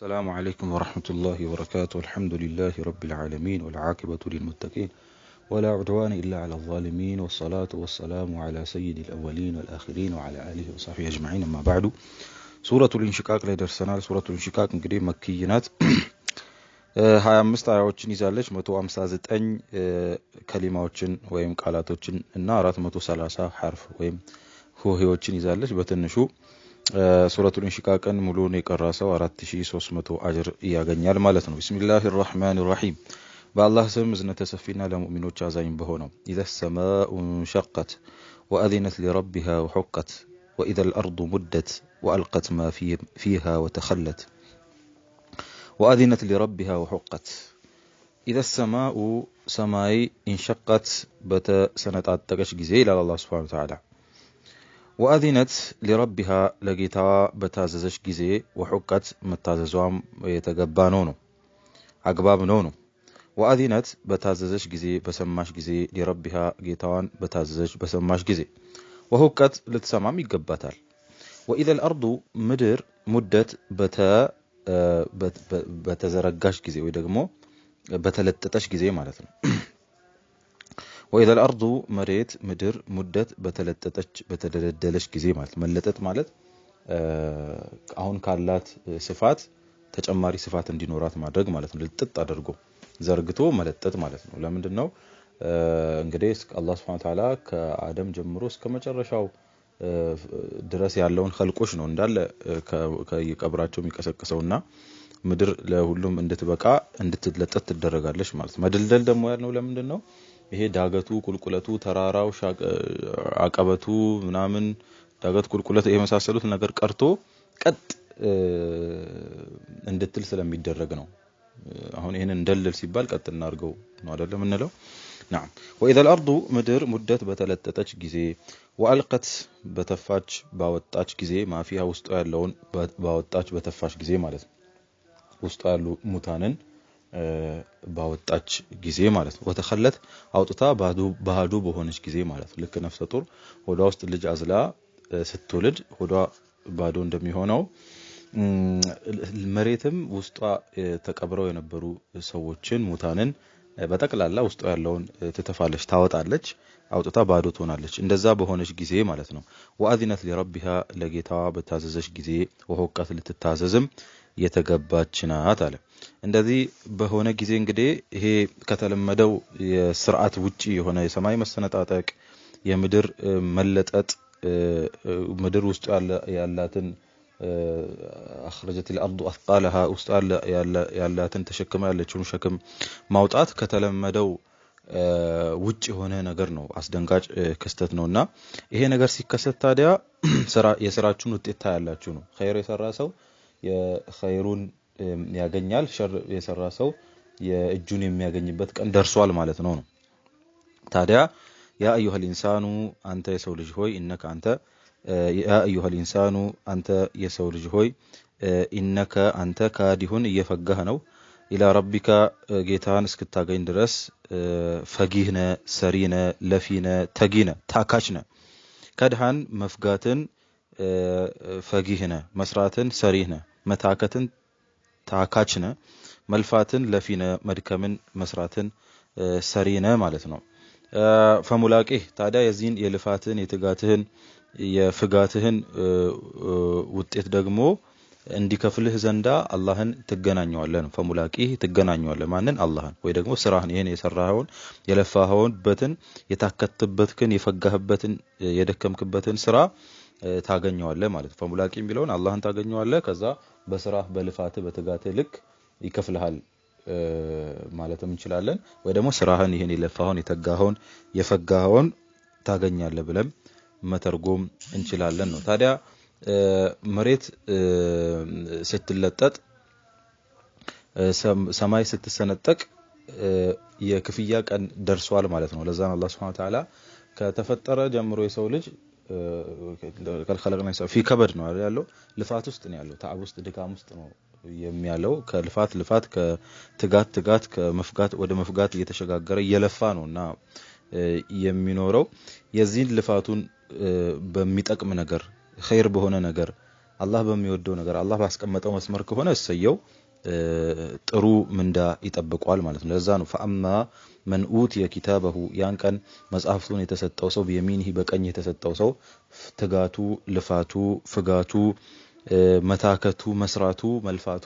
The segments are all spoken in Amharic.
السلام عليكم ورحمة الله وبركاته. الحمد لله رب العالمين والعاقبة للمتقين ولا عدوان إلا على الظالمين والصلاة والسلام على سيد الأولين والآخرين وعلى آله وصحبه أجمعين. أما بعد سورة الانشقاق ላይ ደርሰናል። سورة الانشقاق እንግዲህ መክይ ናት። 25 አያዎችን ይዛለች። 159 ከሊማዎችን ወይም ቃላቶችን እና 430 ሐርፍ ወይም ሆሄዎችን ይዛለች። በትንሹ ሱረቱል ኢንሽቃቅን ሙሉን የቀራ ሰው 4300 አጅር ያገኛል ማለት ነው። ቢስሚላሂር ረህማኒር ረሂም በአላህ ስም እዝነተ ሰፊና ለሙእሚኖች አዛኝ በሆነው إذا السماء انشقت وأذنت لربها وحقت وإذا الأرض مدت وألقت ما فيها وتخلت وأذنت لربها وحقت إذا السماء سماي انشقت بتسنطقش ጊዜ ይላል አላህ Subhanahu Wa Ta'ala وأذنت لربها لقيتها بتاززش ጊዜ وحقت متاززوام የተገባነው ነው አግባብ ነው። وأذنت بتاززش ጊዜ በሰማሽ ጊዜ لربها ጌታዋን በታዘዘች በሰማሽ ጊዜ وحقت ልትሰማም ይገባታል። وإذا الأرض ምድር ሙደት በተዘረጋሽ ጊዜ ወይ ደግሞ በተለጠጠሽ ጊዜ ማለት ነው። وإذا الأرض مريت مدر مدت بتدلدلش ጊዜ ማለት መለጠጥ ማለት አሁን ካላት ስፋት ተጨማሪ ስፋት እንዲኖራት ማድረግ ማለት ነው። ልጥጥ አድርጎ ዘርግቶ መለጠጥ ማለት ነው። ለምንድን ነው እንግዲህ አላህ Subhanahu Wa Ta'ala ከአደም ጀምሮ እስከ መጨረሻው ድረስ ያለውን ኸልቆች ነው እንዳለ ከየቀብራቸው የሚቀሰቅሰውና ምድር ለሁሉም እንድትበቃ እንድትለጠጥ ትደረጋለች ማለት ነው። መደልደል ደግሞ ያልነው ለምንድን ነው ይሄ ዳገቱ ቁልቁለቱ ተራራው አቀበቱ ምናምን ዳገት ቁልቁለት የመሳሰሉት ነገር ቀርቶ ቀጥ እንድትል ስለሚደረግ ነው። አሁን ይሄን እንደልል ሲባል ቀጥ እናርገው ነው አይደለም እንለው። نعم واذا الارض مدر مدت በተለጠጠች ጊዜ وألقت በተፋች ባወጣች ጊዜ ማፊያ ውስጥ ያለውን ባወጣች በተፋች ጊዜ ማለት ነው። ውስጥ ያሉ ሙታንን ባወጣች ጊዜ ማለት ነው። ወተخلت አውጥታ ባዶ በሆነች ጊዜ ማለት ነው። ልክ ነፍሰ ጡር ሆዷ ውስጥ ልጅ አዝላ ስትወልድ ሆዷ ባዶ እንደሚሆነው መሬትም ውስጧ ተቀብረው የነበሩ ሰዎችን ሙታንን በጠቅላላ ውስጧ ያለውን ትተፋለች ታወጣለች አውጥታ ባዶ ትሆናለች። እንደዛ በሆነች ጊዜ ማለት ነው። وأذنت لربها ለጌታዋ በታዘዘች ጊዜ ወሆቃት ልትታዘዝም የተገባች ናት አለ። እንደዚህ በሆነ ጊዜ እንግዲህ ይሄ ከተለመደው የሥርዓት ውጪ የሆነ የሰማይ መሰነጣጠቅ የምድር መለጠጥ ምድር ውስጥ ያላትን أخرجت الأرض أثقالها ውስጥ ያላትን ተሸክማ ያለችውን ሸክም ማውጣት ከተለመደው ውጪ የሆነ ነገር ነው። አስደንጋጭ ክስተት ነውና ይሄ ነገር ሲከሰት ታዲያ የሥራችሁን ውጤት ታያላችሁ ነው። ኸይር የሰራ ሰው የኸይሩን ያገኛል፣ ሸር የሰራ ሰው የእጁን የሚያገኝበት ቀን ደርሷል ማለት ነው። ታዲያ ያ አዩሃ الانسان አንተ የሰው ልጅ ሆይ ኢነከ አንተ ያ አዩሃ الانسان አንተ የሰው ልጅ ሆይ ኢነከ አንተ ካዲሁን እየፈጋህ ነው ኢላ ረቢካ ጌታን እስክታገኝ ድረስ ፈጊህነ ሰሪነ ለፊነ ተጊነ ታካችነ ከድሃን መፍጋትን ፈጊህነ መስራትን ሰሪህነ መታከትን ታካችነ መልፋትን ለፊነ መድከምን መስራትን ሰሪነ ማለት ነው። ፈሙላቂህ ታዲያ የዚህን የልፋትን የትጋትህን የፍጋትህን ውጤት ደግሞ እንዲከፍልህ ዘንዳ አላህን ትገናኘዋለህ። ፈሙላቂህ ትገናኘዋለህ ማንን? አላህን ወይ ደግሞ ስራህን ይሄን የሰራኸውን የለፋኸውበትን የታከትበትን የፈጋህበትን የደከምክበትን ስራ ታገኘዋለህ ማለት ነው። ፈሙላቂ የሚለውን አላህን ታገኘዋለህ ከዛ በስራህ በልፋትህ በትጋትህ ልክ ይከፍልሃል ማለትም እንችላለን። ወይ ደግሞ ስራህን ይሄን የለፋኸውን የተጋኸውን የፈጋኸውን ታገኛለህ ብለን መተርጎም እንችላለን ነው። ታዲያ መሬት ስትለጠጥ ሰማይ ስትሰነጠቅ የክፍያ ቀን ደርሷል ማለት ነው። ለዛ ነው አላህ Subhanahu Wa Ta'ala ከተፈጠረ ጀምሮ የሰው ልጅ ከልخلقنا ሰው في ከበድ ነው ያለው ልፋት ውስጥ ነው ያለው ተዓብ ውስጥ ድካም ውስጥ ነው የሚያለው ልፋት ከትጋት ከመፍጋት ወደ መፍጋት እየተሸጋገረ እየለፋ ነውና የሚኖረው የዚህን ልፋቱን በሚጠቅም ነገር ኸይር በሆነ ነገር አላህ በሚወደው ነገር አላህ ባስቀመጠው መስመር ከሆነ እሰየው ጥሩ ምንዳ ይጠብቋል ማለት ነው። ለዛ ነው ፈአማ መን ኡቲየ ኪታበሁ ያን ቀን መጽሐፍቱን የተሰጠው ሰው በየሚኒህ በቀኝ የተሰጠው ሰው ትጋቱ፣ ልፋቱ፣ ፍጋቱ፣ መታከቱ፣ መስራቱ፣ መልፋቱ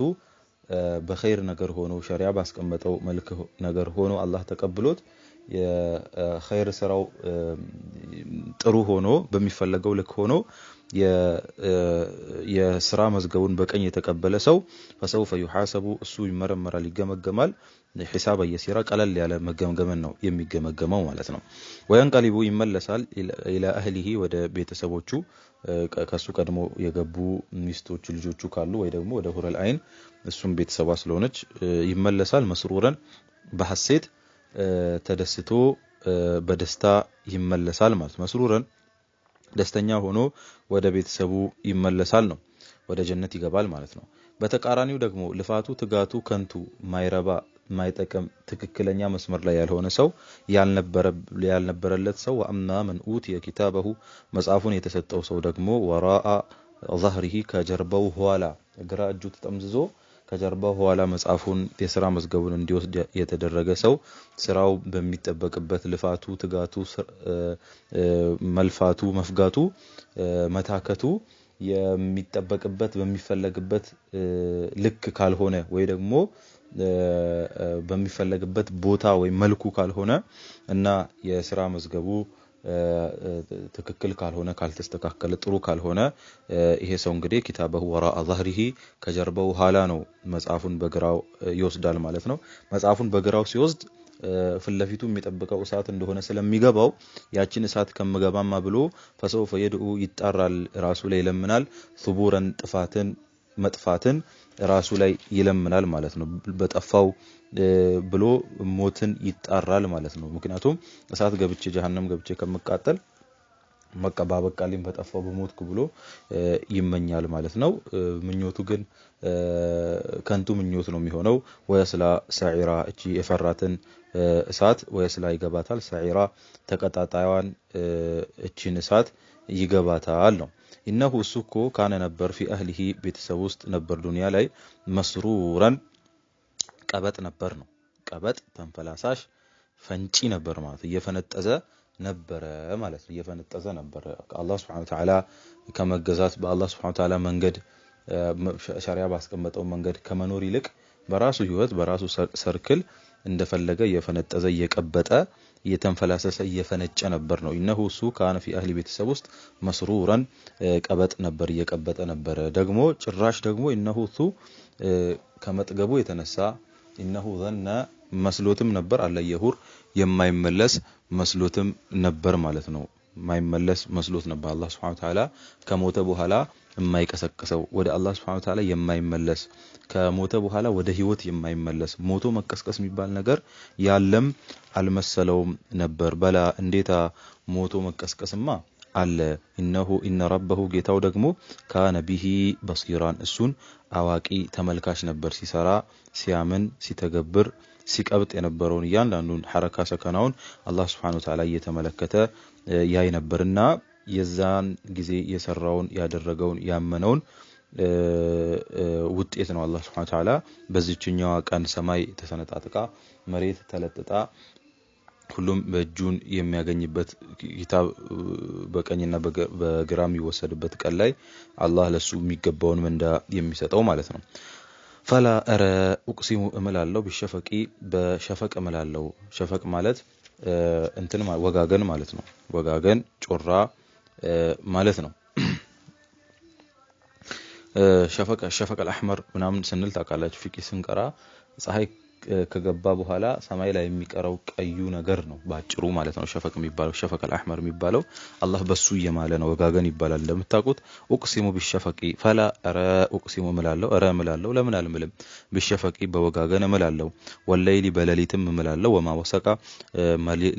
በኸይር ነገር ሆኖ ሸሪዓ ባስቀመጠው መልክ ነገር ሆኖ አላህ ተቀብሎት የኸይር ስራው ጥሩ ሆኖ በሚፈለገው ልክ ሆኖ የስራ መዝገቡን በቀኝ የተቀበለ ሰው فسوف يحاسب እሱ ይመረመራል ይገመገማል ሒሳብ የሲራ ቀለል ያለ መገምገምን ነው የሚገመገመው ማለት ነው። ወይንቀሊቡ ይመለሳል ኢላ አህሊሂ ወደ ቤተሰቦቹ ከሱ ቀድሞ የገቡ ሚስቶቹ ልጆቹ ካሉ ወይ ደግሞ ወደ ሁረል አይን እሱም ቤተሰቧ ስለሆነች ይመለሳል መስሩረን በሐሴት ተደስቶ በደስታ ይመለሳል ማለት መስሩረን ደስተኛ ሆኖ ወደ ቤተሰቡ ይመለሳል ነው ወደ ጀነት ይገባል ማለት ነው። በተቃራኒው ደግሞ ልፋቱ ትጋቱ ከንቱ ማይረባ ማይጠቅም ትክክለኛ መስመር ላይ ያልሆነ ሰው ያልነበረለት ሰው ወአማ መን ኡቲየ ኪታበሁ መጽሐፉን የተሰጠው ሰው ደግሞ ወራአ ظهره ከጀርባው ኋላ ግራ እጁ ተጠምዝዞ ከጀርባው ኋላ መጽሐፉን የሥራ መዝገቡን እንዲወስድ የተደረገ ሰው ስራው በሚጠበቅበት ልፋቱ ትጋቱ መልፋቱ መፍጋቱ መታከቱ የሚጠበቅበት በሚፈለግበት ልክ ካልሆነ ወይ ደግሞ በሚፈለግበት ቦታ ወይ መልኩ ካልሆነ እና የሥራ መዝገቡ ትክክል ካልሆነ ካልተስተካከለ ጥሩ ካልሆነ ይሄ ሰው እንግዲህ ኪታበሁ ወራአ ظهره ከጀርባው ኋላ ነው መጽሐፉን በግራው ይወስዳል ማለት ነው። መጽሐፉን በግራው ሲወስድ ፍለፊቱ የሚጠብቀው እሳት እንደሆነ ስለሚገባው ያቺን እሳት ከመገባማ ብሎ فسوف يدعو ይጣራል ራሱ ላይ ይለምናል ثبورን ጥፋትን መጥፋትን ራሱ ላይ ይለምናል ማለት ነው። በጠፋው ብሎ ሞትን ይጣራል ማለት ነው። ምክንያቱም እሳት ገብቼ ጀሃነም ገብቼ ከመቃጠል መቀባበቃልኝ በጠፋው በሞትኩ ብሎ ይመኛል ማለት ነው። ምኞቱ ግን ከንቱ ምኞት ነው የሚሆነው። ወይስላ ሰዒራ እቺ የፈራትን እሳት ወይስላ ይገባታል ሰዒራ ተቀጣጣይዋን እቺን እሳት ይገባታል ነው። ኢነሁ ሱኮ ካነ ነበር في اهله ቤተሰብ ውስጥ ነበር ዱንያ ላይ መስሩራን ቀበጥ ነበር ነው። ቀበጥ ተንፈላሳሽ ፈንጪ ነበር ማለት እየፈነጠዘ ነበር ማለት ነው። እየፈነጠዘ ነበር አላህ Subhanahu Wa Ta'ala ከመገዛት በአላህ Subhanahu Wa Ta'ala መንገድ ሸሪዓ ባስቀመጠው መንገድ ከመኖር ይልቅ በራሱ ህይወት በራሱ ሰርክል እንደፈለገ እየፈነጠዘ እየቀበጠ እየተንፈላሰሰ እየፈነጨ ነበር ነው። ኢነሁ ሱ ካነ في اهل ቤተሰብ ውስጥ መስሩራን ቀበጥ ነበር እየቀበጠ ነበር። ደግሞ ጭራሽ ደግሞ ኢነሁ ሱ ከመጥገቡ የተነሳ ኢነሁ ظن መስሎትም ነበር አለየሁር የማይመለስ መስሎትም ነበር ማለት ነው። የማይመለስ መስሎት ነበር አላህ Subhanahu Wa Ta'ala ከሞተ በኋላ የማይቀሰቅሰው ወደ አላህ Subhanahu Wa Ta'ala የማይመለስ ከሞተ በኋላ ወደ ህይወት የማይመለስ ሞቶ መቀስቀስ የሚባል ነገር ያለም አልመሰለውም ነበር። በላ እንዴታ ሞቶ መቀስቀስማ አለ። ኢነ ረበሁ ጌታው ደግሞ ካነ ቢሂ በሲራን እሱን አዋቂ ተመልካች ነበር። ሲሰራ ሲያምን ሲተገብር ሲቀብጥ የነበረውን እያንዳንዱን ሐረካ ሰከናውን አላህ Subhanahu Wa Ta'ala እየተመለከተ ያይ ነበርና የዛን ጊዜ የሰራውን ያደረገውን ያመነውን ውጤት ነው አላህ Subhanahu Wa Ta'ala በዚህኛው ቀን ሰማይ ተሰነጣጥቃ መሬት ተለጥጣ ሁሉም በእጁን የሚያገኝበት ኪታብ በቀኝና በግራም ይወሰድበት ቀን ላይ አላህ ለሱ የሚገባውን ምንዳ የሚሰጠው ማለት ነው። ፈላ አረ እቅሲሙ እምላለው በሸፈቂ በሸፈቅ እምላለው ሸፈቅ ማለት እንትን ወጋገን ማለት ነው። ወጋገን ጮራ ማለት ነው። ሸፈቅ الأحمر ምናምን ስንል ታውቃላችሁ ፍቂ ስንቀራ ፀሐይ ከገባ በኋላ ሰማይ ላይ የሚቀረው ቀዩ ነገር ነው ባጭሩ ማለት ነው። ሸፈቅ የሚባለው ሸፈቅ الأحمر የሚባለው አላህ በሱ እየማለ ነው ወጋገን ይባላል እንደምታውቁት። እቅሲሙ በሸፈቂ ፈላ አረ እቅሲሙ እምላለው አረ እምላለው ለምን አልምልም በሸፈቂ በወጋገን እምላለው ወለይሊ በሌሊትም እምላለው ወማ ወሰቃ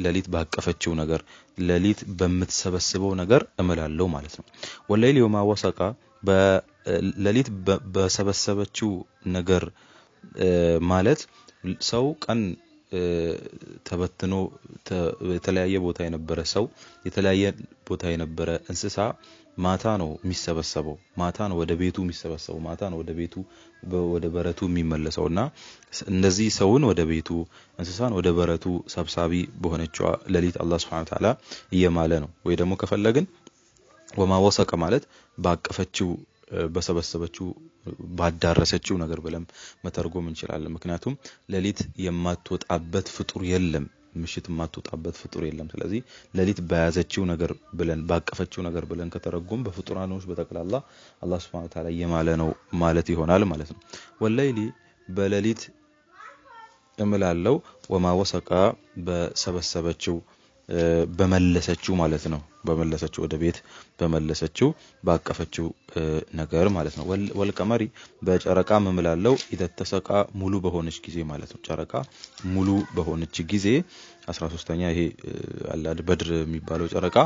ሌሊት ባቀፈችው ነገር ሌሊት በምትሰበስበው ነገር እምላለው ማለት ነው። ወለይሊ ወማ ወሰቃ በሌሊት በሰበሰበችው ነገር ማለት ሰው ቀን ተበትኖ የተለያየ ቦታ የነበረ ሰው የተለያየ ቦታ የነበረ እንስሳ ማታ ነው የሚሰበሰበው ማታ ነው ወደ ቤቱ የሚሰበሰበው ማታ ነው ወደ ቤቱ ወደ በረቱ የሚመለሰውና እንደዚህ ሰውን ወደ ቤቱ እንስሳን ወደ በረቱ ሰብሳቢ በሆነችው ሌሊት አላህ Subhanahu Wa Ta'ala እየማለ ነው ወይ ደግሞ ከፈለግን ወማ ወሰቀ ማለት ባቀፈችው በሰበሰበችው ባዳረሰችው ነገር ብለም መተርጎም እንችላለን ምክንያቱም ሌሊት የማትወጣበት ፍጡር የለም ምሽት የማትወጣበት ፍጡር የለም ስለዚህ ሌሊት በያዘችው ነገር ብለን ባቀፈችው ነገር ብለን ከተረጎም በፍጡራኖች በተቀላላ አላህ Subhanahu Wa Ta'ala የማለ ነው ማለት ይሆናል ማለት ነው ወለይሊ በሌሊት እምላለው ወማ ወሰቃ በሰበሰበችው በመለሰችው ማለት ነው በመለሰችው ወደ ቤት በመለሰችው ባቀፈችው ነገር ማለት ነው ወልቀመሪ በጨረቃ መምላለው ይተተሰቃ ሙሉ በሆነች ጊዜ ማለት ነው ጨረቃ ሙሉ በሆነች ጊዜ 13ኛ ይሄ አላድ በድር የሚባለው ጨረቃ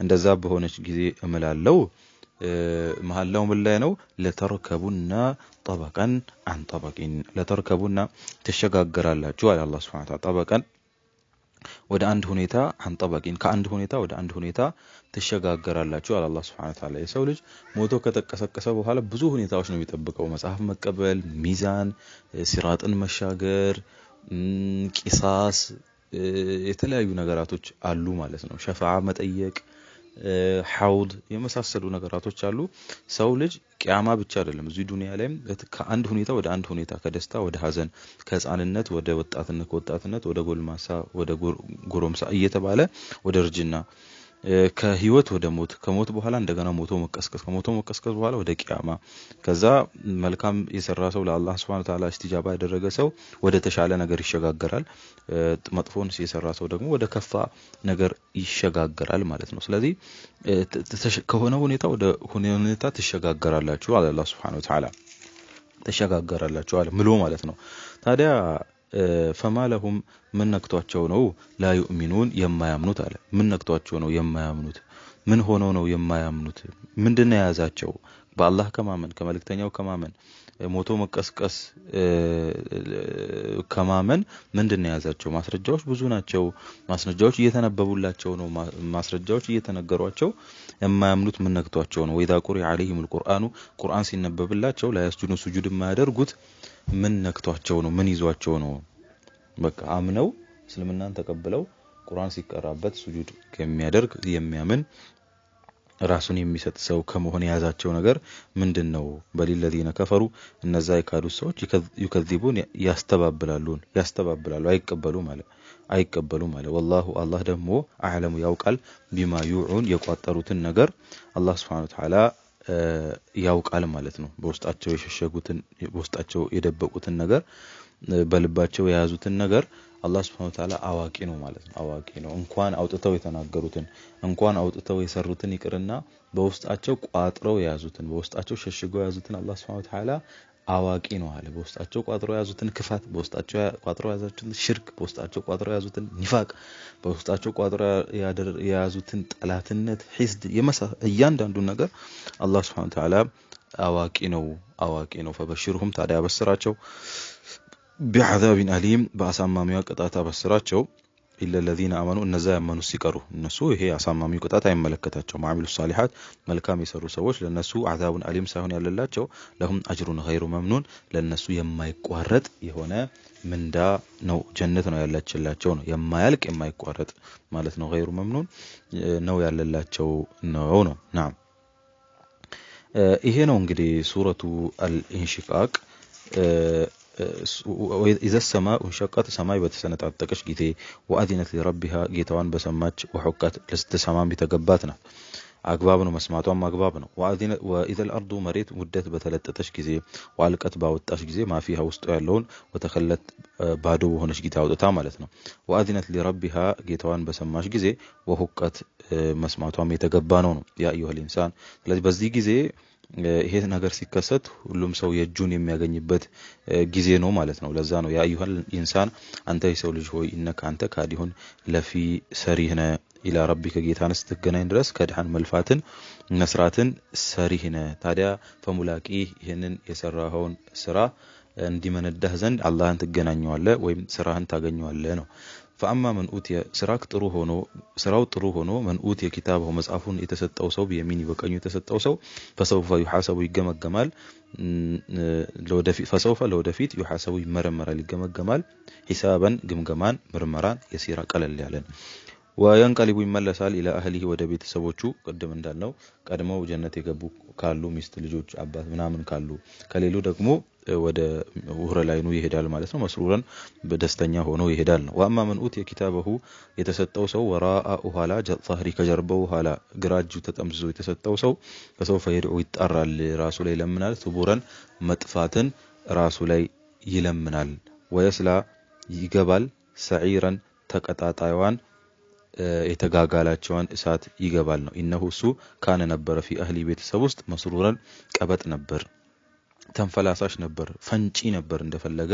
እንደዛ በሆነች ጊዜ እምላለው መሐላው ምን ላይ ነው ለተርከቡና طبقا عن طبق ለተርከቡና ተሸጋገራላችሁ አለ አላህ Subhanahu Wa Ta'ala طبقا ወደ አንድ ሁኔታ አንጠበቂን ከአንድ ሁኔታ ወደ አንድ ሁኔታ ተሸጋገራላችሁ አለ አላህ Subhanahu Wa Ta'ala የሰው ልጅ ሞቶ ከተቀሰቀሰ በኋላ ብዙ ሁኔታዎች ነው የሚጠብቀው መጽሐፍ መቀበል ሚዛን ሲራጥን መሻገር ቂሳስ የተለያዩ ነገራቶች አሉ ማለት ነው ሸፋዓ መጠየቅ ሐውድ የመሳሰሉ ነገራቶች አሉ ሰው ልጅ ቂያማ ብቻ አይደለም እዚህ ዱንያ ላይም ከአንድ ሁኔታ ወደ አንድ ሁኔታ ከደስታ ወደ ሐዘን ከህፃንነት ወደ ወጣትነት ከወጣትነት ወደ ጎልማሳ ወደ ጎረምሳ እየተባለ ወደ እርጅና ከህይወት ወደ ሞት ከሞት በኋላ እንደገና ሞቶ መቀስቀስ ከሞቶ መቀስቀስ በኋላ ወደ ቂያማ ከዛ መልካም የሰራ ሰው ለአላህ Subhanahu Wa Ta'ala እስቲጃባ ያደረገ ሰው ወደ ተሻለ ነገር ይሸጋገራል መጥፎን የሰራ ሰው ደግሞ ወደ ከፋ ነገር ይሸጋገራል ማለት ነው ስለዚህ ከሆነ ሁኔታ ወደ ሁኔታ ተሸጋገራላችሁ አለ አላህ Subhanahu Wa Ta'ala ተሸጋገራላችሁ አለ ምሎ ማለት ነው ታዲያ فما لهم من ነክቷቸው ነው لا يؤمنون የማያምኑት አለ ምን ነክቷቸው ነው የማያምኑት ምን ሆነው ነው የማያምኑት ምንድነው ያዛቸው በአላህ ከማመን ከመልእክተኛው ከማመን ሞቶ መቀስቀስ ከማመን ምንድነው ያዛቸው ማስረጃዎች ብዙ ናቸው ማስረጃዎች እየተነበቡላቸው ነው ማስረጃዎች እየተነገሯቸው የማያምኑት ምን ነክቷቸው ነው ወይዳ ቁሪ عليهم القرآن ቁርአን ሲነበብላቸው لا يسجدون سجود የማያደርጉት ምን ነክቷቸው ነው ምን ይዟቸው ነው በቃ አምነው እስልምናን ተቀበለው ቁርአን ሲቀራበት ስጁድ ከሚያደርግ የሚያምን ራሱን የሚሰጥ ሰው ከመሆን ያዛቸው ነገር ምንድነው በሊለዚነ ከፈሩ እነዛ የካዱ ሰዎች ይከذبون ያስተባብላሉ አይቀበሉ ማለት والله አላህ ደግሞ አዕለሙ ያውቃል ቢማ ዩዑን የቋጠሩትን ነገር አላህ Subhanahu Wa Ta'ala ያውቃል ማለት ነው በውስጣቸው የሸሸጉትን በውስጣቸው የደበቁትን ነገር በልባቸው የያዙትን ነገር አላህ Subhanahu Wa Ta'ala አዋቂ ነው ማለት ነው አዋቂ ነው እንኳን አውጥተው የተናገሩትን እንኳን አውጥተው የሰሩትን ይቅርና በውስጣቸው ቋጥረው የያዙትን በውስጣቸው ሸሽገው የያዙትን አላህ Subhanahu Wa Ta'ala አዋቂ ነው አለ በውስጣቸው ቋጥረው የያዙትን ክፋት በውስጣቸው ቋጥረው የያዙትን ሽርክ በውስጣቸው ቋጥረው የያዙትን ኒፋቅ በውስጣቸው ቋጥረው የያዙትን ጠላትነት ሂስድ እያንዳንዱ ነገር አላህ Subhanahu Wa Ta'ala አዋቂ ነው ፈበሽሩም ታዲያ በስራቸው بعذاب أليم በአሳማሚው ቅጣት አበስራቸው إلا الذين آمنوا እነዛ ያመኑ ሲቀሩ እነሱ ይሄ አሳማሚው ቅጣት አይመለከታቸው ማዕሚሉ ሷሊሃት መልካም የሰሩ ሰዎች ለነሱ عذاب أليم ሳይሆን ያለላቸው لهم أجر غير ممنون ለነሱ የማይቋረጥ የሆነ ምንዳ ነው ጀነት ነው ያላችላቸው ነው የማያልቅ የማይቋረጥ ማለት ነው غير ممنون ነው ያለላቸው ነው نعم ይሄ ነው እንግዲህ ሱረቱ አልኢንሽቃቅ إذا السماء انشقت سماء بتسنطقش ጊዜ وأذنت لربها ጌታዋን በሰማች وحقت ለስተሰማም ቢተገባትና አግባብ ነው መስማቷም አግባብ ነው وإذا الأرض መሬት ውደት በተለጠጠች ጊዜ ወአልቀት ባወጣች ጊዜ ማፊها ውስጡ ያለውን ወተከለት ባዶ ሆነች ጊዜ አውጥታ ማለት ነው وأذنت لربها ጌታዋን በሰማች ጊዜ وحقت መስማቷም የተገባ ነው ያ أيها الإنسان ስለዚህ በዚህ ጊዜ ይሄ ነገር ሲከሰት ሁሉም ሰው የጁን የሚያገኝበት ጊዜ ነው ማለት ነው ለዛ ነው ያ አዩሃል ኢንሳን አንተ የሰው ልጅ ሆይ እንካ አንተ ካዲሁን ለፊ ሰሪህነ ኢላ ረቢከ ጌታን ስትገናኝ ድረስ ከድሃን መልፋትን መስራትን ሰሪህነ ታዲያ ፈሙላቂ ይሄንን የሰራኸውን ስራ እንዲመነዳህ ዘንድ አላህን ትገናኘዋለህ ወይም ስራህን ታገኘዋለህ ነው فأما من أوتي سراك ጥሩ ሆኖ ስራው ጥሩ ሆኖ من أوتي كتابه መጽሐፉን የተሰጠው ሰው በየሚን በቀኙ የተሰጠው ሰው فسوف يحاسب ይገመገማል ለወደፊት يحاسب ይመረመራል ይገመገማል ሒሳበን ግምገማን ምርመራን የሲራ ቀለል ያለን وينقلب ይመለሳል الى اهله ወደ ቤተሰቦቹ ቀደም እንዳልነው ቀድመው ጀነት የገቡ ካሉ ሚስት ልጆች አባት ምናምን ካሉ ከሌሉ ደግሞ ወደ ውህረ ላይኑ ይሄዳል ማለት ነው መስሩረን በደስተኛ ሆኖ ይሄዳል ነው واما من اوتي كتابه የተሰጠው ሰው ወራአ ኋላ ظهري ከጀርባው ኋላ ግራጁ ተጠምዝዞ የተሰጠው ሰው فسوف يدعو ይጣራል ራሱ ላይ ለምናል ثبورን መጥፋትን ራሱ ላይ ይለምናል ويسلا ይገባል ሰዒረን ተቀጣጣይዋን የተጋጋላቸውን እሳት ይገባል ነው ኢነሁ ሱ ካነ ነበር في اهሊ ቤተሰብ ውስጥ መስሩረን ቀበጥ ነበር ተንፈላሳሽ ነበር ፈንጪ ነበር እንደፈለገ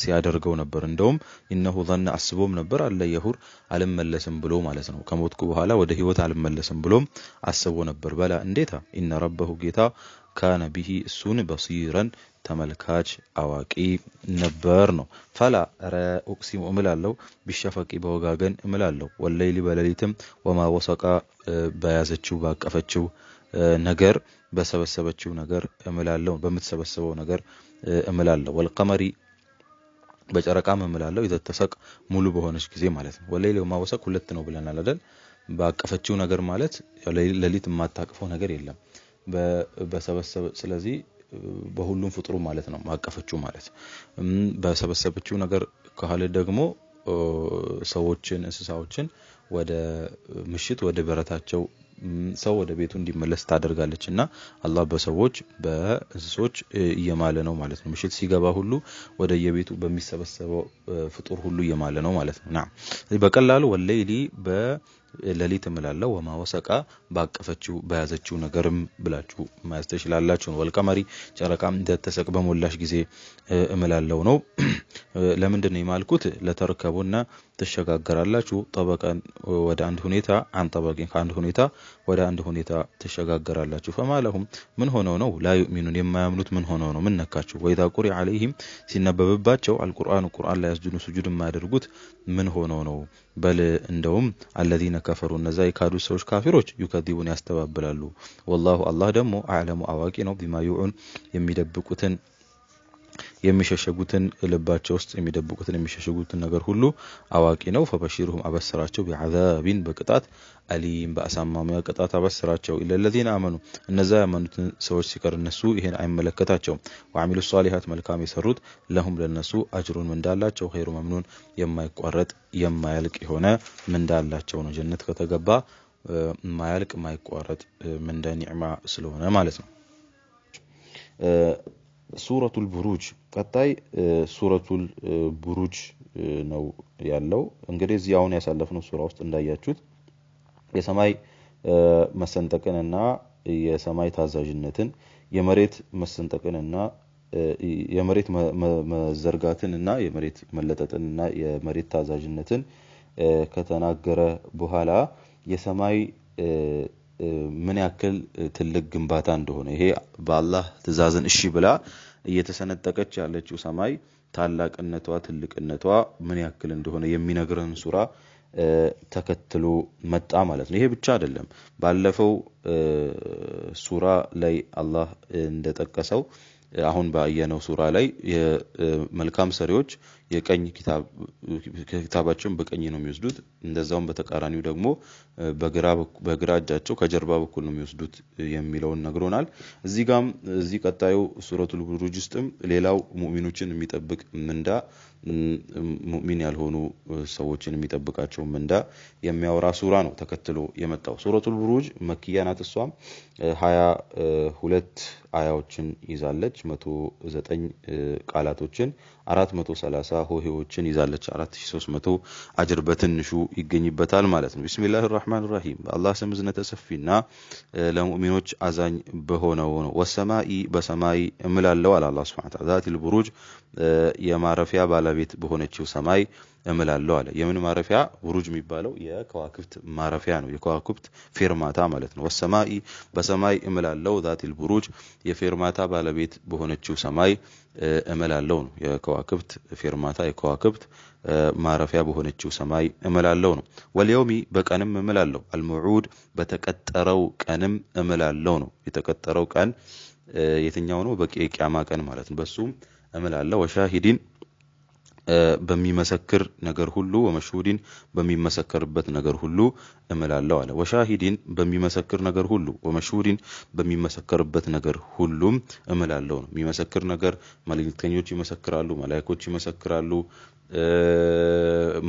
ሲያደርገው ነበር እንደውም ኢነሁ ظن አስቦም ነበር አለ ይሁር አልመለስም ብሎ ማለት ነው ከሞትኩ በኋላ ወደ ህይወት አልመለስም ብሎም አስቦ ነበር በላ እንዴታ ኢነ ረበሁ ጌታ ካነ ቢሂ እሱን በሲረን ተመልካች አዋቂ ነበር ነው ፈላ ኡቅሲሙ እምላለው ቢሸፈቂ በወጋገን እምላለው ወለይሊ በለሊትም ወማ ወሰቃ በያዘችው ባቀፈችው ነገር በሰበሰበችው ነገር እምላለው በመተሰበሰበው ነገር እምላለው ወልቀመሪ በጨረቃም እምላለው ይተሰቅ ሙሉ በሆነች ጊዜ ማለት ነው ወለይሊ ወማ ወሰቅ ሁለት ነው ብለናል አይደል ባቀፈችው ነገር ማለት ለሊት የማታቀፈው ነገር የለም በሰበሰበ ስለዚህ በሁሉም ፍጥሩ ማለት ነው ማቀፈችው ማለት በሰበሰበችው ነገር ካለ ደግሞ ሰዎችን እንስሳዎችን ወደ ምሽት ወደ በረታቸው ሰው ወደ ቤቱ እንዲመለስ ታደርጋለችና አላህ በሰዎች በእንስሶች እየማለ ነው ማለት ነው ምሽት ሲገባ ሁሉ ወደ የቤቱ በሚሰበሰበው ፍጡር ሁሉ እየማለ ነው ማለት ነው ናም በቀላሉ ወለይሊ በለሊት እምላለው ወማ ወሰቃ ባቀፈችው በያዘችው ነገርም ብላችሁ ማስተሽላላችሁ ነው ወልቀመሪ ጨረቃም እንደተሰቅ በሞላሽ ጊዜ እምላለው ነው ለምንድን ነው የማልኩት ለተርከቡና ተሸጋገራላችሁ ጠበቃን ወደ አንድ ሁኔታ አንጠበቂን ከአንድ ሁኔታ ወደ አንድ ሁኔታ ተሸጋገራላችሁ فمالهم ምን ሆነው ነው لا يؤمنون የማያምኑት ምን ሆነው ነው ምን ነካችሁ ወይታ ቁሪ عليهم ሲነበብባቸው ቁርአን ላይ ያስጁኑ ስጁድ የማያደርጉት ምን ሆነው ነው በል እንደውም الذين كفروا እነዛ የካዱ ሰዎች ካፊሮች ይከዲቡን ያስተባብላሉ والله الله ደግሞ አዕለሙ አዋቂ ነው بما يعون የሚደብቁትን የሚሸሸጉትን ልባቸው ውስጥ የሚደብቁትን የሚሸሸጉትን ነገር ሁሉ አዋቂ ነው فبشرهم አበስራቸው بعذابን በቅጣት አሊም በአሳማሚያ ቅጣት አበስራቸው ለለዚነ አመኑ እነዛ ያመኑትን ሰዎች ሲቀር እነሱ ይሄን አይመለከታቸው ወአሚሉ ሷሊሃት መልካም የሰሩት ለሁም ለነሱ አጅሩን ምንዳላቸው ኸይሩ መምኑን የማይቋረጥ የማያልቅ የሆነ ምንዳላቸው ነው ጀነት ከተገባ ማያልቅ ማይቋረጥ ምንዳ ኒዕማ ስለሆነ ማለት ነው ሱረቱል ቡሩጅ ቀጣይ ሱረቱል ቡሩጅ ነው ያለው እንግዲህ እዚህ አሁን ያሳለፍነው ሱራ ውስጥ እንዳያችሁት የሰማይ መሰንጠቅንና የሰማይ ታዛዥነትን የመሬት መሰንጠቅንና የመሬት መዘርጋትንና የመሬት መለጠጥንና የመሬት ታዛዥነትን ከተናገረ በኋላ የሰማይ ምን ያክል ትልቅ ግንባታ እንደሆነ ይሄ በአላህ ትእዛዝን እሺ ብላ እየተሰነጠቀች ያለችው ሰማይ ታላቅነቷ ትልቅነቷ ምን ያክል እንደሆነ የሚነግረን ሱራ ተከትሎ መጣ ማለት ነው ይሄ ብቻ አይደለም ባለፈው ሱራ ላይ አላህ እንደጠቀሰው አሁን ባየነው ሱራ ላይ የመልካም ሰሪዎች የቀኝ ኪታባቸውን በቀኝ ነው የሚወስዱት እንደዛውም በተቃራኒው ደግሞ በግራ እጃቸው ከጀርባ በኩል ነው የሚወስዱት የሚለውን ነግሮናል እዚህ ቀጣዩ ሱረቱል ቡሩጅ ውስጥም ሌላው ሙእሚኖችን የሚጠብቅ ምንዳ ሙእሚን ያልሆኑ ሰዎችን የሚጠብቃቸው ምንዳ የሚያወራ ሱራ ነው ተከትሎ የመጣው ሱረቱል ቡሩጅ መክያ ናት እሷም 22 አያዎችን ይዛለች 109 ቃላቶችን 430 ሆሄዎችን ይዛለች 4300 አጅር በትንሹ ይገኝበታል ማለት ነው ቢስሚላሂር ረህማኒር ረሂም አላህ ስም ዝነተ ሰፊና ለሙእሚኖች አዛኝ በሆነው ነው ወሰማኢ በሰማይ እምላለው አለ አላህ Subhanahu Wa Ta'ala ዛቲል ቡሩጅ የማረፊያ ባለቤት በሆነችው ሰማይ እምላለሁ አለ የምን ማረፊያ ቡሩጅ የሚባለው የከዋክብት ማረፊያ ነው የከዋክብት ፌርማታ ማለት ነው ወሰማኢ በሰማይ እምላለሁ ዛቲል ቡሩጅ የፌርማታ ባለቤት በሆነችው ሰማይ እምላለሁ ነው የከዋክብት ፌርማታ የከዋክብት ማረፊያ በሆነችው ሰማይ እምላለሁ ነው ወልየውሚ በቀንም እምላለሁ አልሙዑድ በተቀጠረው ቀንም እምላለሁ ነው የተቀጠረው ቀን የትኛው ነው በቂያማ ቀን ማለት ነው በሱም እምላለሁ ወሻሂዲን በሚመሰክር ነገር ሁሉ ወመሽሁዲን በሚመሰከርበት ነገር ሁሉ እምላለሁ አለ ወሻሂዲን በሚመሰክር ነገር ሁሉ ወመሽሁዲን በሚመሰከርበት ነገር ሁሉም እምላለሁ ነው የሚመሰክር ነገር መልእክተኞች ይመሰክራሉ መላእክቶች ይመሰክራሉ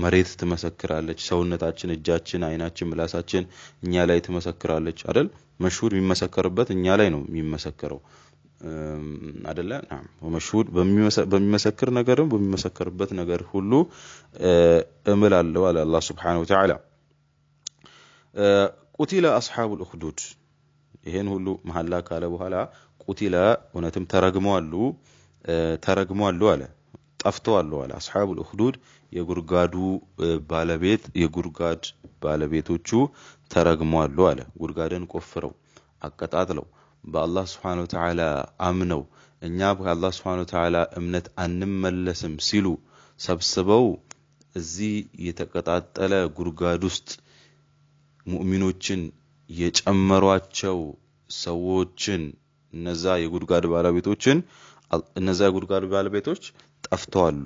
መሬት ትመሰክራለች ሰውነታችን እጃችን አይናችን ምላሳችን እኛ ላይ ትመሰክራለች አይደል መሽሁድ የሚመሰከርበት እኛ ላይ ነው የሚመሰከረው አይደለ ወመሽሁድ በሚመሰክር ነገርም በሚመሰከርበት ነገር ሁሉ እምላለሁ አለ አላህ Subhanahu Wa Ta'ala ቁቲለ አስሐቡል ኡኽዱድ ይሄን ሁሉ መሐላ ካለ በኋላ ቁቲለ ወነተም ተረግመዋል አለ ጠፍተዋል አለ አስሐቡል ኡኽዱድ የጉርጋዱ ባለቤት የጉርጋድ ባለቤቶቹ ተረግመዋል አለ ጉርጋድን ቆፍረው አቀጣጥለው በአላህ Subhanahu Wa Ta'ala አምነው እኛ በአላህ Subhanahu Wa Ta'ala እምነት አንመለስም ሲሉ ሰብስበው እዚህ የተቀጣጠለ ጉርጋድ ውስጥ ሙእሚኖችን የጨመሯቸው ሰዎችን እነዛ የጉርጋድ ባለቤቶች ጠፍተዋል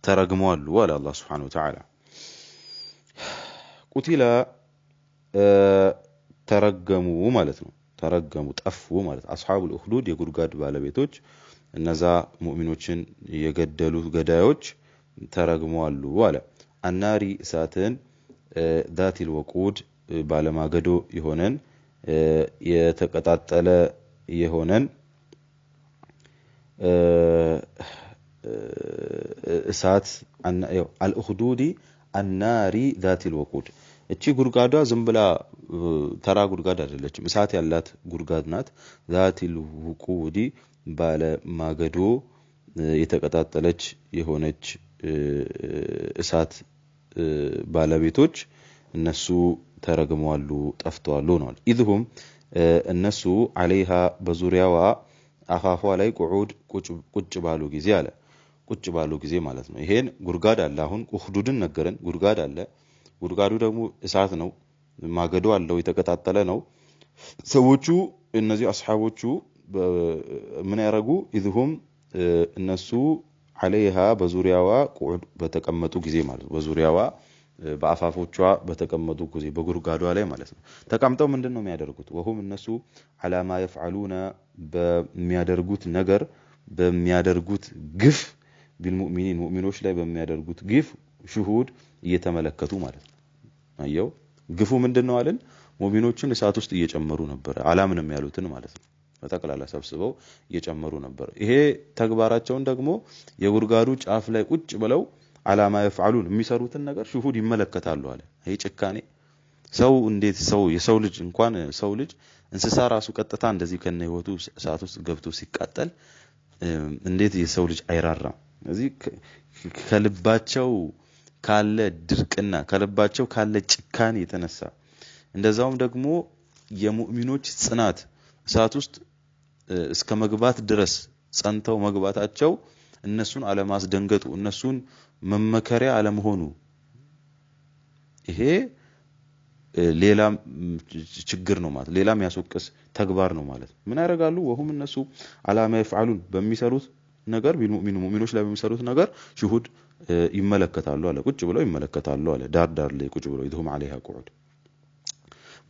ተረግመዋል አለ አላህ Subhanahu Wa Ta'ala ቁቲላ ተረገሙ ማለት ነው ተረገሙ ጠፉ ማለት አስሐቡል ኡኽዱድ የጉርጋድ ባለቤቶች እነዛ ሙእሚኖችን የገደሉ ገዳዮች ተረግመዋል አለ አናሪ እሳትን ذاتል ወቁድ ባለማገዶ የሆነን የተቀጣጠለ የሆነን እሳት አልኡኽዱዲ አናሪ ذاتል ወቁድ እቺ ጉርጋዷ ዝምብላ ተራ ጉርጋድ አይደለችም እሳት ያላት ጉርጋድ ናት ذاتል ወቁዲ ባለ ማገዶ የተቀጣጠለች የሆነች እሳት ባለቤቶች እነሱ ተረግመዋል ጠፍተዋል ነው ኢድሁም እነሱ عليها በዙሪያዋ አፋፏ ላይ ቁጭ ባሉ ጊዜ አለ ቁጭ ባሉ ጊዜ ማለት ነው ይሄን ጉርጋድ አለ አሁን ኡኽዱድን ነገረን ጉርጋድ አለ ጉርጋዱ ደግሞ እሳት ነው ማገዶ አለው የተቀጣጠለ ነው ሰዎቹ እነዚህ አስሐቦቹ ምን ያረጉ ኢድሁም እነሱ عليها በዙሪያዋ ቁዑድ በተቀመጡ ጊዜ ማለት በዙሪያዋ በአፋፎቿ በተቀመጡ ጊዜ በጉርጋዷ ላይ ማለት ነው ተቀምጠው ምንድነው የሚያደርጉት ወሁም እነሱ علامه يفعلون በሚያደርጉት ነገር በሚያደርጉት ግፍ بالمؤمنين ሙእሚኖች ላይ በሚያደርጉት ግፍ ሽሁድ እየተመለከቱ ማለት ነው አየው ግፉ ምንድነው አለን ሙእሚኖችን እሳት ውስጥ እየጨመሩ ነበር አላምንም ያሉትን ማለት ነው በተቀላላ ሰብስበው እየጨመሩ ነበር ይሄ ተግባራቸውን ደግሞ የጉርጋዱ ጫፍ ላይ ቁጭ ብለው علامه يفعلون የሚሰሩትን ነገር ሽሁድ ይመለከታሉ አለ ይሄ ጭካኔ ሰው እንዴት የሰው ልጅ እንኳን ሰው ልጅ እንስሳ ራሱ ቀጥታ እንደዚህ ከነ ህይወቱ እሳት ውስጥ ገብቶ ሲቃጠል እንዴት የሰው ልጅ አይራራም እዚህ ከልባቸው ካለ ድርቅና ከልባቸው ካለ ጭካኔ የተነሳ እንደዛውም ደግሞ የሙእሚኖች ጽናት እሳት ውስጥ እስከ መግባት ድረስ ጸንተው መግባታቸው እነሱን አለማስደንገጡ እነሱን መመከሪያ አለመሆኑ ይሄ ሌላም ችግር ነው ማለት ሌላም ያስወቅስ ተግባር ነው ማለት ምን ያደርጋሉ ወሁም እነሱ علامه يفعلون በሚሰሩት ነገር ሙእሚኖች ላይ በሚሰሩት ነገር ሽሁድ ይመለከታሉ አለ ቁጭ ብለው ይመለከታሉ አለ ዳር ላይ ቁጭ ብለው ይሁም عليها قعود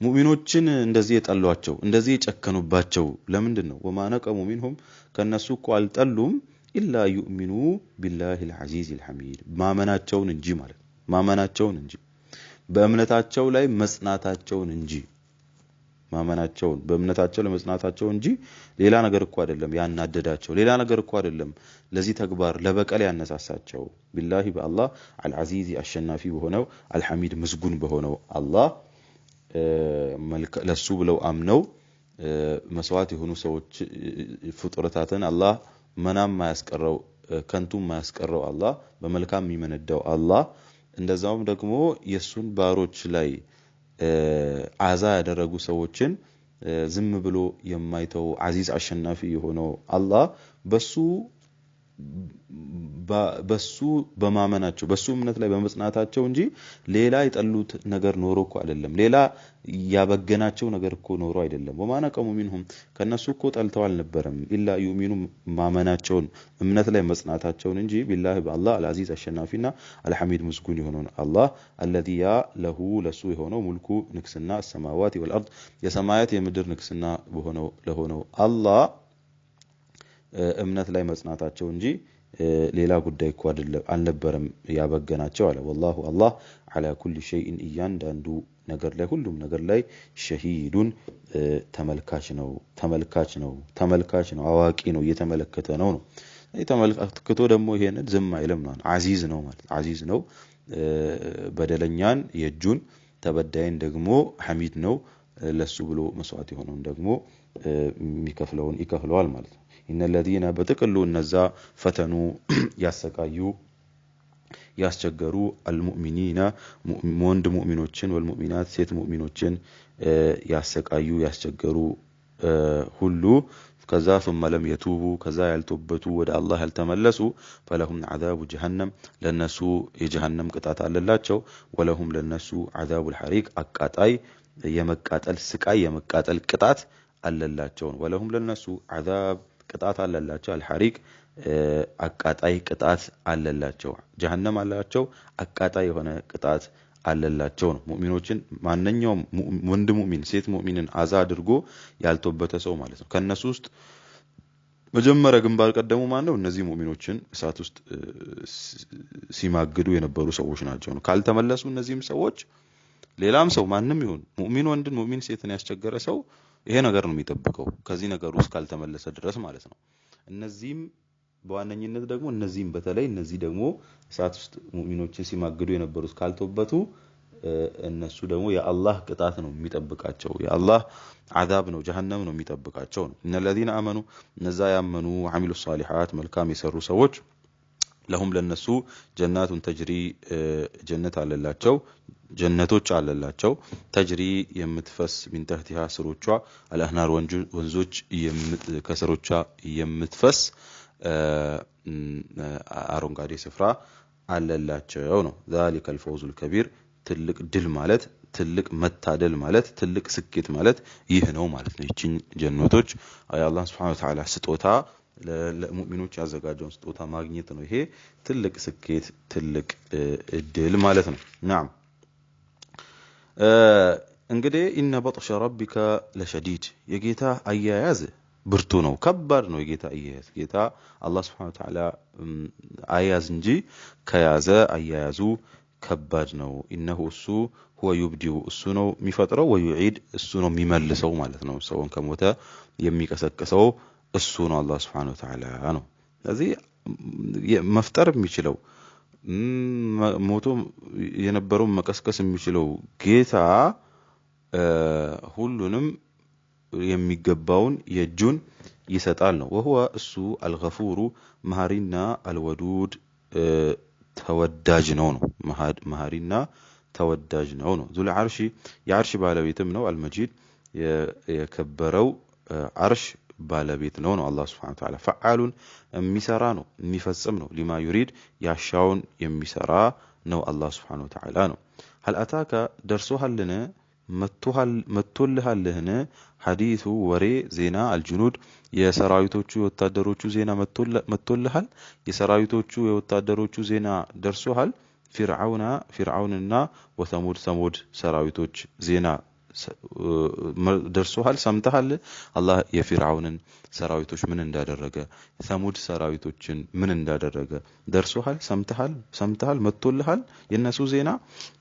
ሙእሚኖችን እንደዚህ የጠሏቸው እንደዚህ የጨከኑባቸው ለምንድነው ወማነቀሙ منهم ከነሱ እኮ አልጠሉም إلا يؤمنوا بالله العزيز الحميد ማመናቸውን እንጂ ማለት ማመናቸውን እንጂ በእምነታቸው ላይ መጽናታቸውን እንጂ ማመናቸውን በእምነታቸው ላይ መጽናታቸው እንጂ ሌላ ነገር እኮ አይደለም ያናደዳቸው ሌላ ነገር እኮ አይደለም ለዚህ ተግባር ለበቀል ያነሳሳቸው بالله بالله العزيز አሸናፊ በሆነው الحميد ምስጉን በሆነው አላህ ለሱ ብለው አምነው መስዋዕት የሆኑ ሰዎች ፍጡራታትን አላህ መናም ማያስቀረው ከንቱም ማያስቀረው አላህ በመልካም የሚመነዳው አላህ እንደዛውም ደግሞ የሱን ባሮች ላይ አዛ ያደረጉ ሰዎችን ዝም ብሎ የማይተው አዚዝ አሸናፊ የሆነው አላህ በሱ በማመናቸው በሱ እምነት ላይ በመጽናታቸው እንጂ ሌላ ይጠሉት ነገር ኖሮ እኮ አይደለም ሌላ ያበገናቸው ነገር እኮ ኖሮ አይደለም ወማነቀሙ ሚንሁም ከነሱ እኮ ጠልተው አልነበረም ኢላ ዩሚኑ ማመናቸውን እምነት ላይ መጽናታቸውን እንጂ ቢላሂ በአላህ አልዓዚዝ አሸናፊና አልሐሚድ ምስጉን የሆነው አላህ الذي له ለሱ የሆነው ሙልኩ ንግስና السماوات والارض የሰማያት የምድር ንግስና ለሆነው አላህ እምነት ላይ መጽናታቸው እንጂ ሌላ ጉዳይ እኮ አልነበረም ያበገናቸው አለ والله الله على كل شيء እያንዳንዱ ነገር ላይ ሁሉም ነገር ላይ ሸሂዱን ተመልካች ነው አዋቂ ነው እየተመለከተ ነው ተመልክቶ ደግሞ ይሄንን ዝም አይልም ነው አዚዝ ነው ማለት አዚዝ ነው በደለኛን የጁን ተበዳይን ደግሞ ሐሚድ ነው ለሱ ብሎ መስዋዕት የሆነውን ደግሞ ይከፍለዋል ማለት ነው إن الذين بتقلوا النزا فتنوا يسقايو ياسجغروا المؤمنين وند مؤمنوچن والمؤمنات سيت مؤمنوچن ياسجغروا ሁሉ ከዛ ثم لم يتوبوا ከዛ ያልተወበቱ ወደ አላህ ያልተመለሱ فلهم عذاب جهنم ለነሱ የጀሃነም ቅጣት አለላቸው ወለሁም ለነሱ عذاب الحريق አቃጣይ የመቃጠል ስቃይ የመቃጠል ቅጣት አለላቸው ወለሁም ለነሱ عذاب ቅጣት አለላቸው الحريق አቃጣይ ቅጣት አለላቸው ጀሃነም አላቸው አቃጣይ የሆነ ቅጣት አለላቸው ነው ሙእሚኖችን ማንኛውም ወንድ ሙእሚን ሴት ሙእሚንን አዛ አድርጎ ያልተወበተ ሰው ማለት ነው ከነሱ ውስጥ መጀመሪያ ግንባር ቀደሙ ማን ነው እነዚህ ሙእሚኖችን እሳት ውስጥ ሲማግዱ የነበሩ ሰዎች ናቸው ነው ካልተመለሱ እነዚህም ሰዎች ሌላም ሰው ማንንም ይሁን ሙእሚን ወንድን ሙእሚን ሴትን ያስቸገረ ሰው ይሄ ነገር ነው የሚጠብቀው ከዚህ ነገር ውስጥ ካልተመለሰ ድረስ ማለት ነው እነዚህም በዋነኝነት ደግሞ እነዚህም በተለይ እነዚህ ደግሞ እሳት ውስጥ ሙእሚኖችን ሲማግዱ የነበሩት ካልተወበቱ እነሱ ደግሞ የአላህ ቅጣት ነው የሚጠብቃቸው የአላህ عذاب ነው ጀሃነም ነው የሚጠብቃቸው ነው ان الذين امنوا እነዛ ያመኑ وعملوا الصالحات መልካም የሰሩ ሰዎች ለሁም ለነሱ ጀናቱን ተጅሪ ጀነት አለላቸው ጀነቶች አለላቸው ተጅሪ የምትፈስ من تحتها ስሮቿ الانهار ወንዞች ከስሮቿ የምትፈስ አረንጓዴ ስፍራ አለላቸው ነው ذلك الفوز الكبير ትልቅ ድል ማለት ትልቅ መታደል ማለት ትልቅ ስኬት ማለት ይህ ነው ማለት ነው እቺ ጀነቶች አላህ Subhanahu Wa Ta'ala ስጦታ ለሙእሚኖች ያዘጋጀውን ስጦታ ማግኘት ነው ይሄ ትልቅ ስኬት ትልቅ ድል ማለት ነው نعم እንግዲህ ኢነ በጥሽ ረቢከ ለሸዲድ የጌታ አያያዝ ብርቱ ነው ከባድ ነው የጌታ አያያዝ ጌታ አላህ Subhanahu Wa Ta'ala አያያዝ እንጂ ከያዘ አያያዙ ከባድ ነው ኢነሁ እሱ هو يبدئ እሱ ነው የሚፈጥረው ወይዒድ እሱ ነው የሚመልሰው ማለት ነው ሰውን ከሞተ የሚቀሰቅሰው እሱ ነው አላህ Subhanahu Wa Ta'ala ነው ስለዚህ መፍጠር የሚችለው ሞቶ የነበረው መቀስቀስ የሚችለው ጌታ ሁሉንም የሚገባውን የጁን ይሰጣል ነው وهو እሱ الغفور መሐሪና الودود ተወዳጅ ነው መሐሪና ተወዳጅ ነው ذو العرش የዓርሽ ባለቤትም ነው المجيد የከበረው ዓርሽ ባለቤት ነው አላህ Subhanahu Wa Ta'ala فعال የሚሰራ ነው የሚፈጽም ነው لما يريد ያሻውን የሚሰራ ነው አላህ Subhanahu Wa Ta'ala ነው هل اتاك ደርሶሃልን መጥቶልሃልህን ሐዲሱ ወሬ ዜና الجنود የሰራዊቶቹ የወታደሮቹ ዜና መጥቶልሃል የሰራዊቶቹ የወታደሮቹ ዜና ደርሶሃል ፍርዓውንና ወሰሙድ ሰራዊቶች ዜና ደርሶሃል ሰምተሃል አላህ የፍርዓውንን ሰራዊቶች ምን እንዳደረገ ሰሙድ ሰራዊቶችን ምን እንዳደረገ ደርሶሃል ሰምተሃል መጥቶልሃል የነሱ ዜና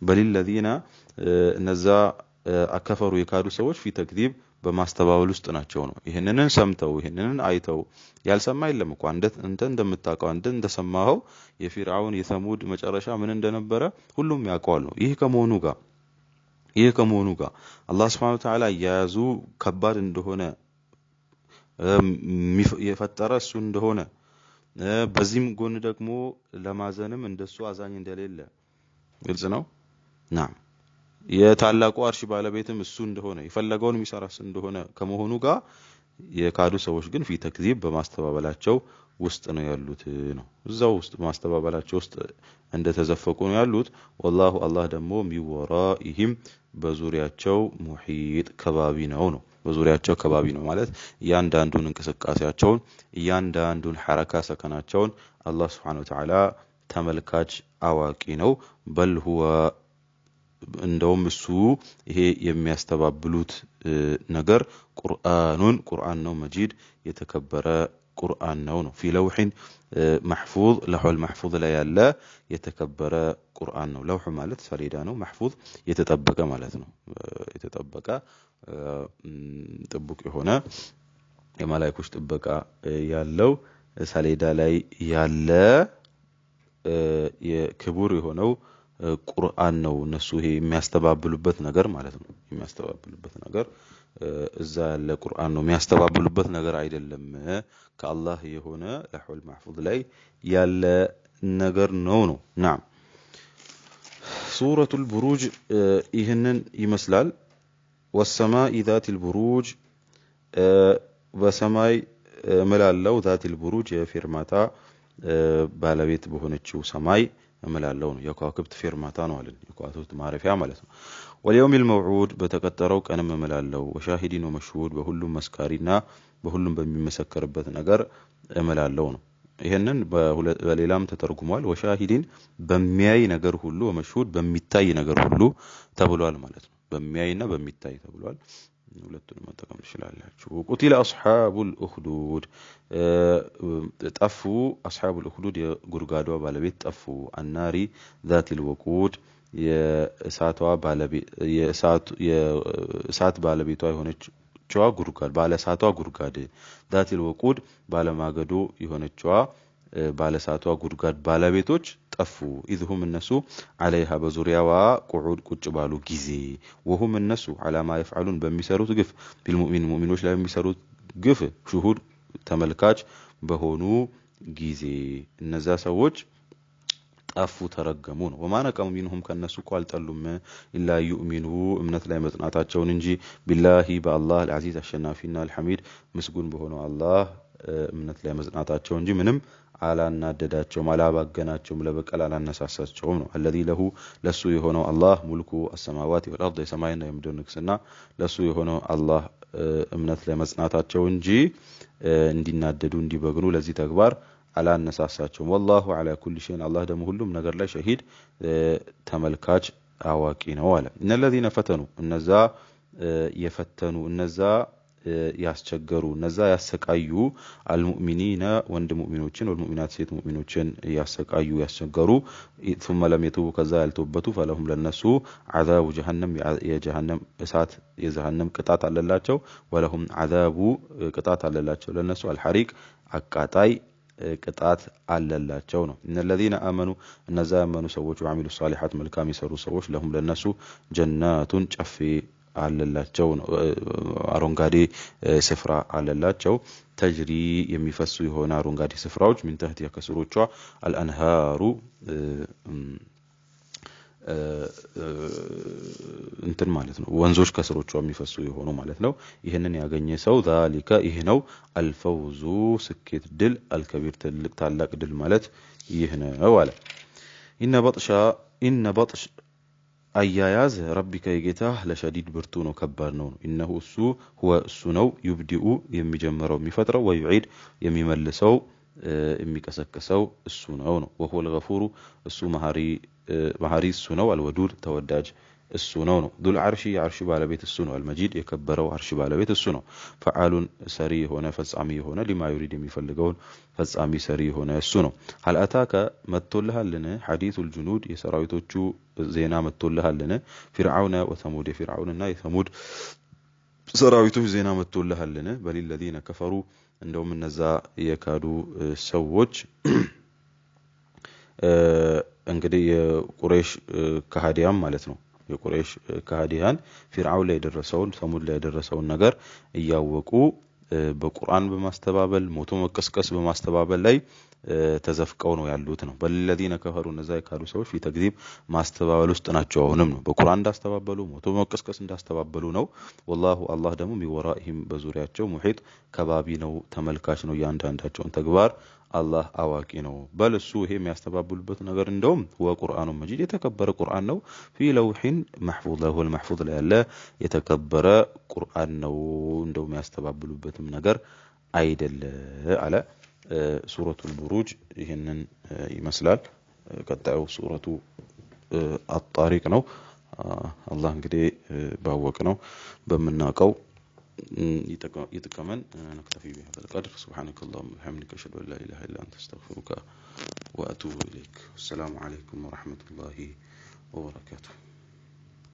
በልለዚና እነዛ አከፈሩ የካዱ ሰዎች في تكذيب በማስተባበል ውስጥ ናቸው ነው ይሄንንን ሰምተው ይሄንንን አይተው ያልሰማ የለም እኮ አንተ እንደምታውቀው እንደሰማኸው የፍርዓውን የሰሙድ መጨረሻ ምን እንደነበረ ሁሉም ያውቃል ነው ይሄ ከመሆኑ ጋር አላህ Subhanahu Wa Ta'ala ያያዙ ከባድ እንደሆነ የፈጠረ እሱ እንደሆነ በዚህም ጎን ደግሞ ለማዘንም እንደሱ አዛኝ እንደሌለ ግልጽ ነው ናም የታላቁ አርሽ ባለቤትም እሱ እንደሆነ የፈለገውን የሚሰራስ እንደሆነ ከመሆኑ ጋር የካዱ ሰዎች ግን ፊ ተክዚብ በማስተባበላቸው ውስጥ ነው ያሉት ነው እዛው ውስጥ ማስተባበላቸው ውስጥ እንደተዘፈቁ ነው ያሉት والله አላህ ደግሞ ሚወራኢሂም በዙሪያቸው ሙሂጥ ከባቢ ነው በዙሪያቸው ከባቢ ነው ማለት ያንዳንዱን እንቅስቃሴያቸውን ያንዳንዱን ሐረካ ሰከናቸውን አላህ Subhanahu Wa Ta'ala ተመልካች አዋቂ ነው በል ሁወ እንደውም እሱ ይሄ የሚያስተባብሉት ነገር ቁርአን ነው መጂድ የተከበረ ቁርአን ነው في لوح محفوظ لوح المحفوظ ላይ ያለ የተከበረ ቁርአን ነው ለውህ ማለት ሰሌዳ ነው محفوظ የተጠበቀ ማለት ነው የተጠበቀ ጥብቅ የሆነ የመላእክቶች ጥበቃ ያለው ሰሌዳ ላይ ያለ የክቡር የሆነው ቁርአን ነው እነሱ ይሄ የሚያስተባብሉበት ነገር ማለት ነው የሚያስተባብሉበት ነገር እዛ ያለ ቁርአን ነው የሚያስተባብሉበት ነገር አይደለም ከአላህ የሆነ ለሁል ማህፉዝ ላይ ያለ ነገር ነው ናም ሱረቱል ቡሩጅ ይህንን ይመስላል والسماء ذات البروج በሰማይ መላለው ذات البروج የፊርማታ ባለቤት በሆነችው ሰማይ እምላለው ነው የከዋክብት ፊርማታ ነው አለን የከዋክብት ማረፊያ ማለት ነው واليوم الموعود በተቀጠረው ቀንም እምላለው ወሻሂዲን ወመሽሁድ በሁሉም መስካሪና በሁሉም በሚመሰከርበት ነገር እምላለው ነው ይሄንን በሌላም ተተርጉሟል ወሻሂዲን በሚያይ ነገር ሁሉ ወመሽሁድ በሚታይ ነገር ሁሉ ተብሏል ማለት ነው በሚያይና በሚታይ ተብሏል ሁለቱንም መጠቀም ይችላልላችሁ ቁቲለ አስሐቡል ኡኽዱድ ጠፉ አስሐቡል ኡኽዱድ የጉርጋዷ ባለቤት ጠፉ አናሪ ذات الوقود የእሳት ባለቤቷ የሆነችዋ ጉርጋድ ባለ እሳቷ ጉርጋድ ذات الوقود ባለማገዶ የሆነችዋ ባለ እሳቷ ጉርጋድ ባለቤቶች ጠፉ ኢዝሁም እነሱ عليها በዙሪያዋ ቁዑድ ቁጭ ባሉ ጊዜ ወሁም እነሱ علامه يفعلون በሚሰሩት ግፍ ሙእሚኖች ላይ በሚሰሩት ግፍ ሹሁድ ተመልካች በሆኑ ጊዜ እነዛ ሰዎች ጠፉ ተረገሙ ነው ወማነቀሙ منهم ከነሱ ቋልጠሉም ኢላ ይኡሚኑ እምነት ላይ መጽናታቸውን እንጂ ቢላሂ በአላህ العزيز አሸናፊና الحميد ምስጉን በሆነው አላህ እምነት ላይ መጽናታቸው እንጂ ምንም አላናደዳቸውም አላባገናቸውም ለበቀል አላነሳሳቸውም ነው الذي له ለሱ የሆነው አላህ ሙልኩ السماوات والارض የሰማይና የምድር ንግስና ለሱ የሆነው አላህ እምነት ላይ መጽናታቸው እንጂ እንዲናደዱ እንዲበግኑ ለዚህ ተግባር አላነሳሳቸውም والله على كل شيء አላህ ደግሞ ሁሉም ነገር ላይ ሸሂድ ተመልካች አዋቂ ነው አለ ان الذين فتنوا እነዛ የፈተኑ እነዛ ያስቸገሩ እነዛ ያሰቃዩ አልሙእሚኒና ወንድ ሙእሚኖችን ወልሙእሚናት ሴት ሙእሚኖችን ያሰቃዩ ያስቸገሩ ثم لم يتوبوا ከዛ ያልተወበቱ فلهم ለነሱ عذاب جهنم የጀሃነም እሳት የጀሃነም ቅጣት አለላቸው ወለهم عذاب ቅጣት አለላቸው ለነሱ الحريق አቃጣይ ቅጣት አለላቸው ነው ان الذين امنوا እነዛ ያመኑ ሰዎች ወአሚሉ ሷሊሃት መልካም ይሰሩ ሰዎች ለهم ለነሱ ጀናቱን ጨፌ አለላቸው አሮንጋዴ ስፍራ አለላቸው ተጅሪ የሚፈሱ የሆነ አሮንጋዴ ስፍራዎች ምን ተህት ያከስሮቿ አልአንሃሩ እንትን ማለት ነው ወንዞች ከስሮቿ የሚፈሱ የሆኑ ማለት ነው ይሄንን ያገኘ ሰው ذلك ይሄ ነው አልፈውዙ ስኬት ድል አልከቢር ትልቅ ታላቅ ድል ማለት ይሄ ነው አለ ኢነ በጥሽ አያያዝ ረቢከ የጌታ ለሸዲድ ብርቱ ነው ከባድ ነው ኢነሁ እሱ هو እሱ ነው ይብዲኡ የሚጀምረው የሚፈጥረው ወይዒድ የሚመልሰው የሚቀሰቅሰው እሱ ነው وهو الغفور እሱ መሐሪ እሱ ነው አልወዱድ ተወዳጅ እሱ ነው ዱል አርሺ የአርሽ ባለቤት እሱ ነው አልመጂድ የከበረው አርሽ ባለቤት እሱ ነው ፈዓሉን ሰሪ ሆነ ፈጻሚ ሆነ ሊማ ይሪድ የሚፈልገውን ፈጻሚ ሰሪ ሆነ እሱ ነው هل اتاك መጥቶልሃልን ሐዲሱል ጁኑድ የሰራዊቶቹ ዜና መጥቶልሃልን ፍርዓውን ወተሙድ ፍርዓውንና የተሙድ ሰራዊቶች ዜና መጥቶልሃልን በልለዚነ ከፈሩ እንደውም እነዛ የካዱ ሰዎች እንግዲህ የቁረይሽ ከሃዲያን ማለት ነው የቁረይሽ ከሃዲያን ፍርዓውን ላይ ደረሰውን ተሙድ ላይ ደረሰውን ነገር እያወቁ በቁርአን በማስተባበል ሞቶ መቀስቀስ በማስተባበል ላይ ተዘፍቀው ነው ያሉት ነው። በለዚነ ከፈሩ እነዛ የካዱ ሰዎች ፊ ተክዚብ ማስተባበል ውስጥ ናቸው። አሁንም ነው በቁርአን እንዳስተባበሉ ሞቶ መቀስቀስ እንዳስተባበሉ ነው። ወላሁ አላህ ደግሞ ሚወራኢሂም በዙሪያቸው ሙሒጥ ከባቢ ነው፣ ተመልካች ነው። ያንዳንዳቸውን ተግባር አላህ አዋቂ ነው። በልሱ ይሄ የሚያስተባብሉበት ነገር እንደውም ወቁርአኑ መጂድ የተከበረ ቁርአን ነው። ፊ ለውሂን መሕፉዝ ለሁል መሕፉዝ ላይ ያለ የተከበረ ቁርአን ነው። እንደውም የሚያስተባብሉበትም ነገር አይደለ አለ። ሱረቱል ቡሩጅ ይሄንን ይመስላል። ቀጣዩ ሱረቱ አጣሪቅ ነው። አላህ እንግዲህ ባወቅ ነው በመናቀው يتكمن نكتفي بهذا القدر. سبحانك اللهم وبحمدك اشهد ان لا اله الا انت استغفرك واتوب اليك. السلام عليكم ورحمه الله وبركاته.